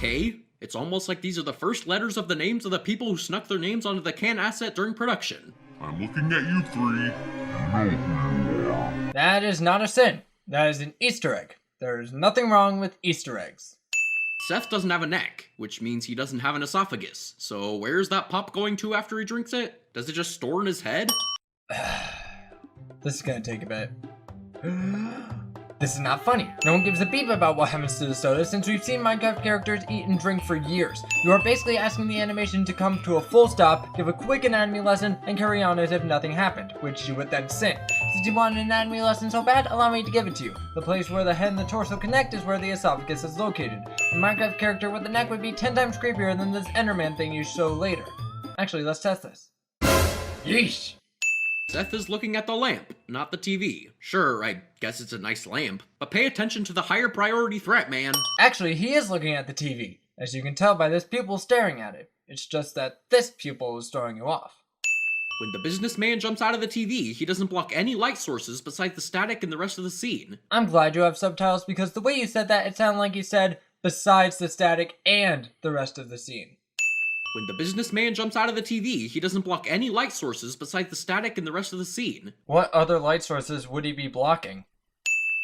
okay? It's almost like these are the first letters of the names of the people who snuck their names onto the can asset during production. I'm looking at you three. You know who you are. That is not a sin. That is an Easter egg. There is nothing wrong with Easter eggs. Seth doesn't have a neck, which means he doesn't have an esophagus. So where's that pop going to after he drinks it? Does it just store in his head? This is gonna take a bit. This is not funny. No one gives a beep about what happens to the soda since we've seen Minecraft characters eat and drink for years. You are basically asking the animation to come to a full stop, give a quick anatomy lesson, and carry on as if nothing happened, which you would then sin. Since you want an anatomy lesson so bad, allow me to give it to you. The place where the head and the torso connect is where the esophagus is located. A Minecraft character with a neck would be 10 times creepier than this Enderman thing you show later. Actually, let's test this. Yeesh! Seth is looking at the lamp, not the TV. Sure, I guess it's a nice lamp, but pay attention to the higher priority threat, man. Actually, he is looking at the TV, as you can tell by this pupil staring at it. It's just that this pupil is throwing you off. When the businessman jumps out of the TV, he doesn't block any light sources besides the static in the rest of the scene. I'm glad you have subtitles because the way you said that, it sounded like you said, besides the static and the rest of the scene. When the businessman jumps out of the TV, he doesn't block any light sources besides the static in the rest of the scene. What other light sources would he be blocking?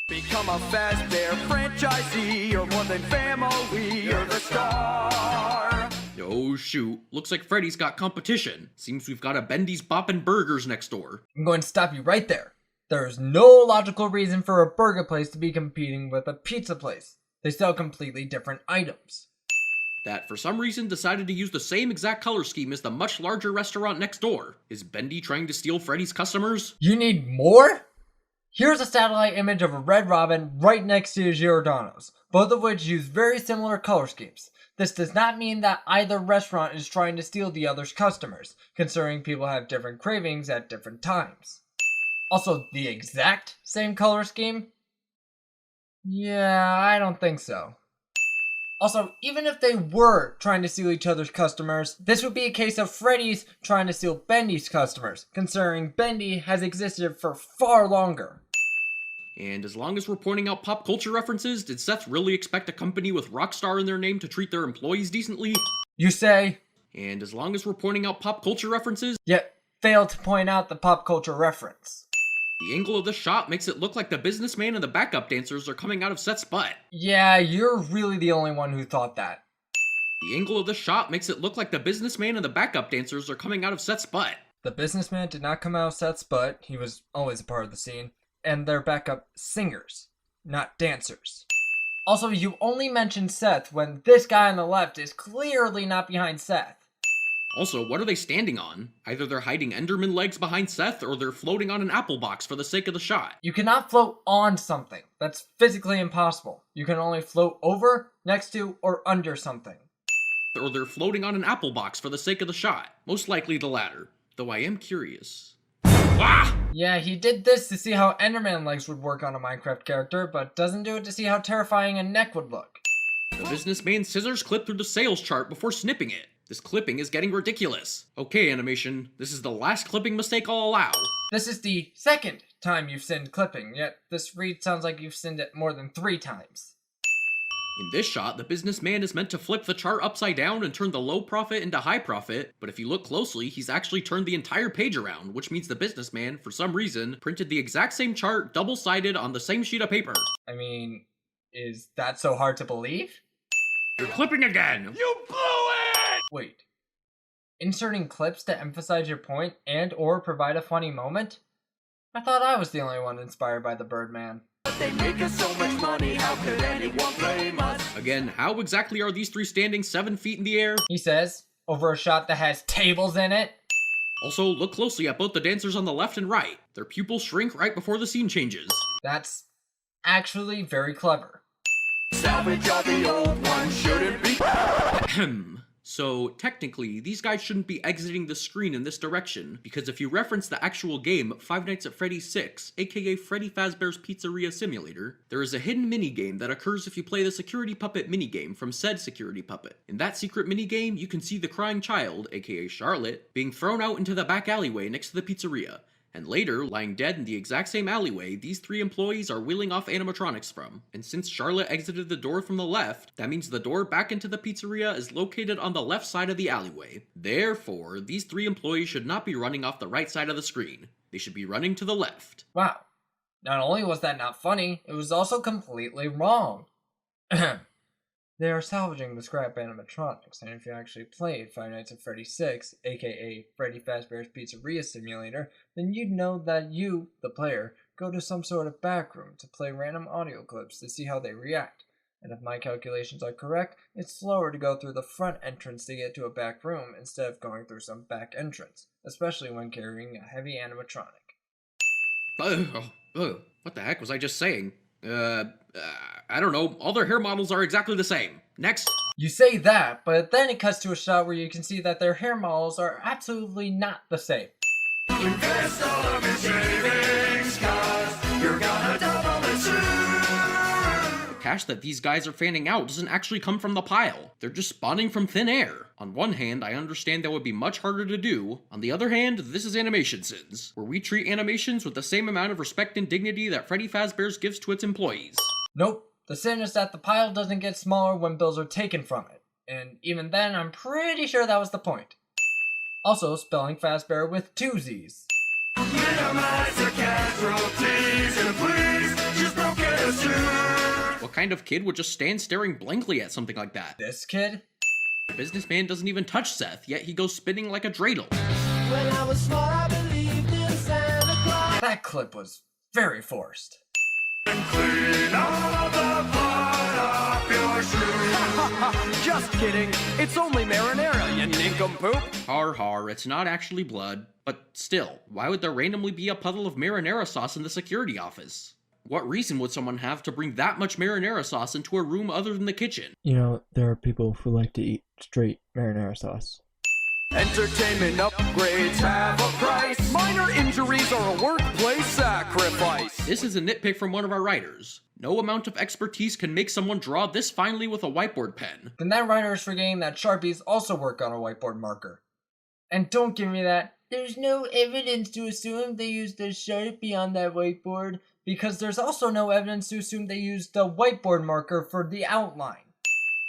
Become a Fazbear franchisee, you're more than family, you're the star. Oh shoot, looks like Freddy's got competition. Seems we've got a Bendy's Boppin' Burgers next door. I'm going to stop you right there. There is no logical reason for a burger place to be competing with a pizza place. They sell completely different items. That for some reason decided to use the same exact color scheme as the much larger restaurant next door. Is Bendy trying to steal Freddy's customers? You need more? Here's a satellite image of a red robin right next to Giordano's, both of which use very similar color schemes. This does not mean that either restaurant is trying to steal the other's customers, considering people have different cravings at different times. Also, the exact same color scheme? Yeah, I don't think so. Also, even if they were trying to steal each other's customers, this would be a case of Freddy's trying to steal Bendy's customers, considering Bendy has existed for far longer. And as long as we're pointing out pop culture references, did Seth really expect a company with Rockstar in their name to treat their employees decently? You say? And as long as we're pointing out pop culture references, yet fail to point out the pop culture reference. The angle of the shot makes it look like the businessman and the backup dancers are coming out of Seth's butt. Yeah, you're really the only one who thought that. The angle of the shot makes it look like the businessman and the backup dancers are coming out of Seth's butt. The businessman did not come out of Seth's butt. He was always a part of the scene. And they're backup singers, not dancers. Also, you only mentioned Seth when this guy on the left is clearly not behind Seth. Also, what are they standing on? Either they're hiding Enderman legs behind Seth, or they're floating on an apple box for the sake of the shot. You cannot float on something. That's physically impossible. You can only float over, next to, or under something. Or they're floating on an apple box for the sake of the shot. Most likely the latter, though I am curious. Ah! Yeah, he did this to see how Enderman legs would work on a Minecraft character, but doesn't do it to see how terrifying a neck would look. The businessman's scissors clip through the sales chart before snipping it. This clipping is getting ridiculous. Okay, animation, this is the last clipping mistake I'll allow. This is the second time you've sinned clipping, yet this read sounds like you've sinned it more than 3 times. In this shot, the businessman is meant to flip the chart upside down and turn the low profit into high profit, but if you look closely, he's actually turned the entire page around, which means the businessman, for some reason, printed the exact same chart double-sided on the same sheet of paper. I mean, is that so hard to believe? You're clipping again! You blew it! Wait. Inserting clips to emphasize your point and or provide a funny moment? I thought I was the only one inspired by the Birdman. They make us so much money, how could anyone blame us? Again, how exactly are these three standing 7 feet in the air? He says, over a shot that has tables in it. Also, look closely at both the dancers on the left and right. Their pupils shrink right before the scene changes. That's actually very clever. Salvage all the old ones, shouldn't be. Ahem. So, technically, these guys shouldn't be exiting the screen in this direction, because if you reference the actual game Five Nights at Freddy's 6, aka Freddy Fazbear's Pizzeria Simulator, there is a hidden minigame that occurs if you play the Security Puppet minigame from said Security Puppet. In that secret minigame, you can see the crying child, aka Charlotte, being thrown out into the back alleyway next to the pizzeria. And later, lying dead in the exact same alleyway, these 3 employees are wheeling off animatronics from. And since Charlotte exited the door from the left, that means the door back into the pizzeria is located on the left side of the alleyway. Therefore, these 3 employees should not be running off the right side of the screen. They should be running to the left. Wow. Not only was that not funny, it was also completely wrong. They are salvaging the scrap animatronics, and if you actually played Five Nights at Freddy's 6, aka Freddy Fazbear's Pizzeria Simulator, then you'd know that you, the player, go to some sort of back room to play random audio clips to see how they react. And if my calculations are correct, it's slower to go through the front entrance to get to a back room instead of going through some back entrance, especially when carrying a heavy animatronic. What the heck was I just saying? I don't know. All their hair models are exactly the same. Next. You say that, but then it cuts to a shot where you can see that their hair models are absolutely not the same. Invest all of your savings, 'cause you're gonna double it soon. The cash that these guys are fanning out doesn't actually come from the pile. They're just spawning from thin air. On one hand, I understand that would be much harder to do. On the other hand, this is Animation Sins, where we treat animations with the same amount of respect and dignity that Freddy Fazbear's gives to its employees. Nope. The sin is that the pile doesn't get smaller when bills are taken from it. And even then, I'm pretty sure that was the point. Also, spelling Fazbear with 2 Z's. Minimize the casualties, and please, just don't get us sued. What kind of kid would just stand staring blankly at something like that? This kid? The businessman doesn't even touch Seth, yet he goes spinning like a dreidel. When I was small, I believed in Santa Claus. That clip was very forced. Clean all the blood off your shoes. Just kidding. It's only marinara, you nincompoop. Har har, it's not actually blood. But still, why would there randomly be a puddle of marinara sauce in the security office? What reason would someone have to bring that much marinara sauce into a room other than the kitchen? You know, there are people who like to eat straight marinara sauce. Entertainment upgrades have a price. Minor injuries are a workplace sacrifice. This is a nitpick from one of our writers. No amount of expertise can make someone draw this finely with a whiteboard pen. Then that writer is forgetting that Sharpies also work on a whiteboard marker. And don't give me that, there's no evidence to assume they used a Sharpie on that whiteboard, because there's also no evidence to assume they used the whiteboard marker for the outline.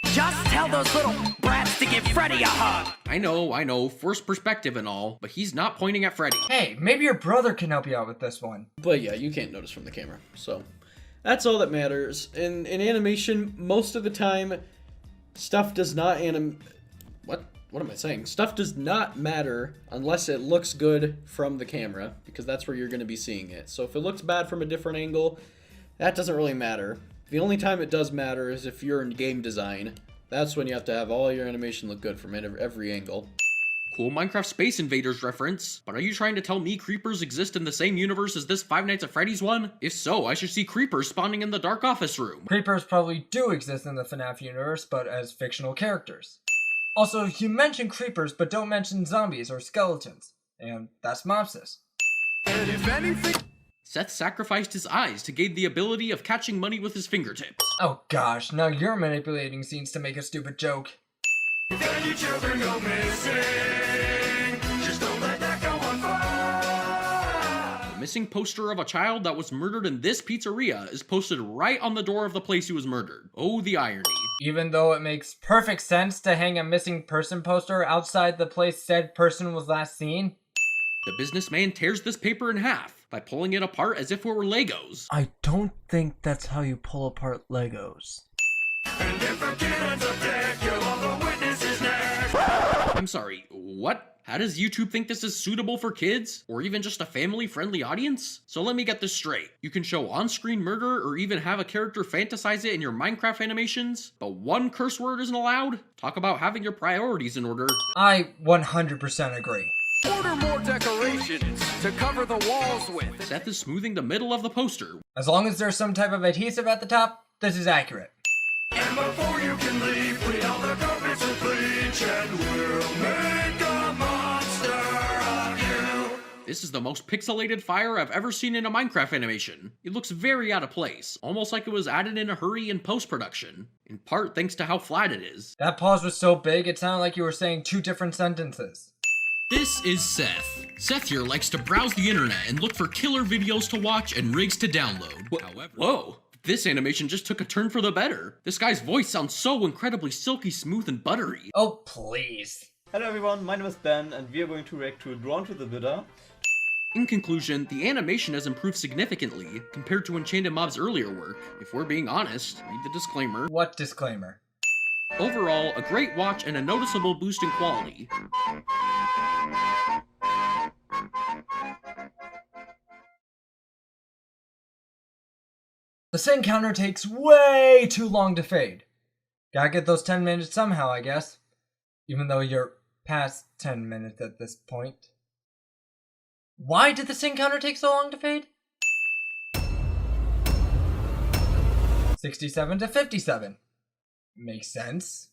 Just tell those little brats to give Freddy a hug. I know, first perspective and all, but he's not pointing at Freddy. Hey, maybe your brother can help you out with this one. But yeah, you can't notice from the camera, so that's all that matters. In animation, most of the time, stuff does not What am I saying? Stuff does not matter unless it looks good from the camera, because that's where you're going to be seeing it. So if it looks bad from a different angle, that doesn't really matter. The only time it does matter is if you're in game design. That's when you have to have all your animation look good from every angle. Cool Minecraft Space Invaders reference, but are you trying to tell me creepers exist in the same universe as this Five Nights at Freddy's one? If so, I should see creepers spawning in the dark office room. Creepers probably do exist in the FNAF universe, but as fictional characters. Also, you mention creepers, but don't mention zombies or skeletons. And that's Mopsis. And if anything, Seth sacrificed his eyes to gain the ability of catching money with his fingertips. Oh gosh, now you're manipulating scenes to make a stupid joke. if any children go missing, just don't let that go unfold. The missing poster of a child that was murdered in this pizzeria is posted right on the door of the place he was murdered. Oh, the irony. Even though it makes perfect sense to hang a missing person poster outside the place said person was last seen. The businessman tears this paper in half by pulling it apart as if it were Legos. I don't think that's how you pull apart Legos. And if a kid ends up dead, kill all the witnesses next. I'm sorry, what? How does YouTube think this is suitable for kids? Or even just a family-friendly audience? So let me get this straight. You can show on-screen murder or even have a character fantasize it in your Minecraft animations, but one curse word isn't allowed? Talk about having your priorities in order. I 100% agree. Order more decorations to cover the walls with. Seth is smoothing the middle of the poster. As long as there's some type of adhesive at the top, this is accurate. And before you can leave, clean all the carpets with bleach, and we'll make a monster of you. This is the most pixelated fire I've ever seen in a Minecraft animation. It looks very out of place, almost like it was added in a hurry in post-production, in part thanks to how flat it is. That pause was so big, it sounded like you were saying 2 different sentences. This is Seth. Seth here likes to browse the internet and look for killer videos to watch and rigs to download. However, whoa, this animation just took a turn for the better. This guy's voice sounds so incredibly silky smooth and buttery. Oh, please. Hello everyone, my name is Ben and we are going to react to Drawn to the Buddha. In conclusion, the animation has improved significantly compared to Enchanted Mob's earlier work. If we're being honest, read the disclaimer. What disclaimer? Overall, a great watch and a noticeable boost in quality. The sync counter takes way too long to fade. Gotta get those 10 minutes somehow, I guess. Even though you're past 10 minutes at this point. Why did the sync counter take so long to fade? 67 to 57. Makes sense.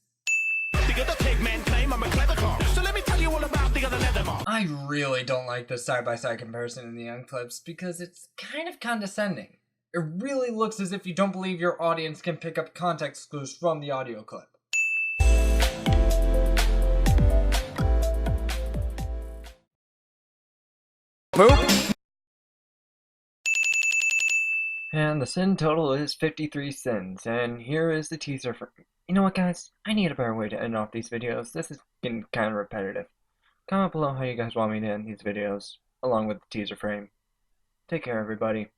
I really don't like this side-by-side comparison in the end clips because it's kind of condescending. It really looks as if you don't believe your audience can pick up context clues from the audio clip. And the sin total is 53 sins, and here is the teaser for... You know what, guys? I need a better way to end off these videos. This is getting kind of repetitive. Comment below how you guys want me to end these videos, along with the teaser frame. Take care, everybody.